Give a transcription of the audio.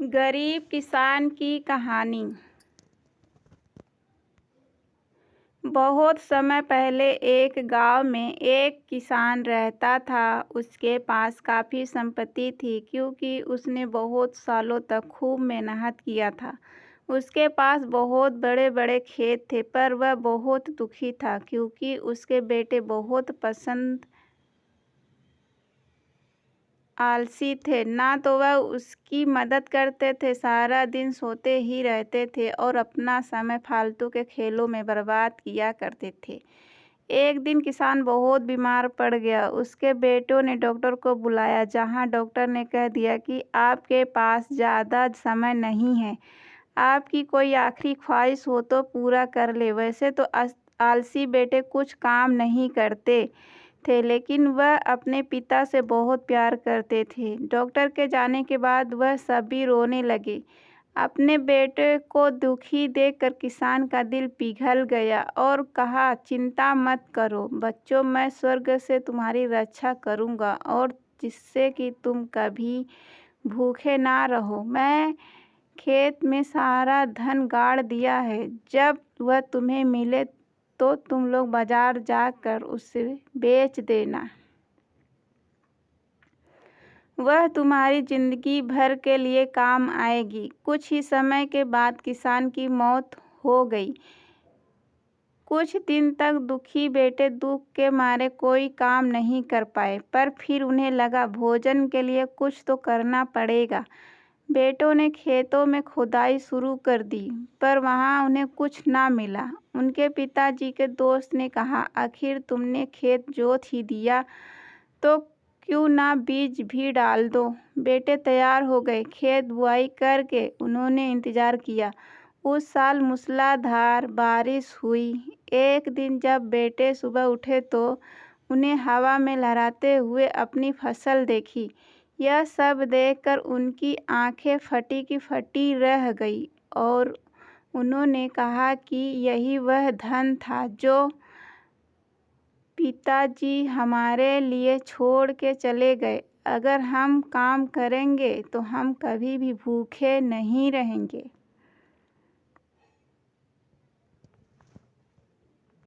गरीब किसान की कहानी। बहुत समय पहले एक गांव में एक किसान रहता था। उसके पास काफ़ी संपत्ति थी क्योंकि उसने बहुत सालों तक खूब मेहनत किया था। उसके पास बहुत बड़े-बड़े खेत थे, पर वह बहुत दुखी था क्योंकि उसके बेटे बहुत पसंद आलसी थे। ना तो वह उसकी मदद करते थे, सारा दिन सोते ही रहते थे और अपना समय फालतू के खेलों में बर्बाद किया करते थे। एक दिन किसान बहुत बीमार पड़ गया। उसके बेटों ने डॉक्टर को बुलाया, जहां डॉक्टर ने कह दिया कि आपके पास ज़्यादा समय नहीं है। आपकी कोई आखिरी ख्वाहिश हो तो पूरा कर ले। वैसे तो आलसी बेटे कुछ काम नहीं करते थे, लेकिन वह अपने पिता से बहुत प्यार करते थे। डॉक्टर के जाने के बाद वह सभी रोने लगे। अपने बेटे को दुखी देखकर किसान का दिल पिघल गया और कहा, चिंता मत करो बच्चों, मैं स्वर्ग से तुम्हारी रक्षा करूंगा और जिससे कि तुम कभी भूखे ना रहो। मैं खेत में सारा धन गाड़ दिया है। जब वह तुम्हें मिले तो तुम लोग बाजार जाकर उसे बेच देना। वह तुम्हारी जिंदगी भर के लिए काम आएगी। कुछ ही समय के बाद किसान की मौत हो गई। कुछ दिन तक दुखी बेटे दुख के मारे कोई काम नहीं कर पाए, पर फिर उन्हें लगा भोजन के लिए कुछ तो करना पड़ेगा। बेटों ने खेतों में खुदाई शुरू कर दी, पर वहां उन्हें कुछ ना मिला। उनके पिताजी के दोस्त ने कहा, आखिर तुमने खेत जोत ही दिया तो क्यों ना बीज भी डाल दो। बेटे तैयार हो गए। खेत बुआई करके उन्होंने इंतजार किया। उस साल मूसलाधार बारिश हुई। एक दिन जब बेटे सुबह उठे तो उन्हें हवा में लहराते हुए अपनी फसल देखी। यह सब देखकर उनकी आंखें फटी की फटी रह गई और उन्होंने कहा कि यही वह धन था जो पिताजी हमारे लिए छोड़ के चले गए। अगर हम काम करेंगे तो हम कभी भी भूखे नहीं रहेंगे।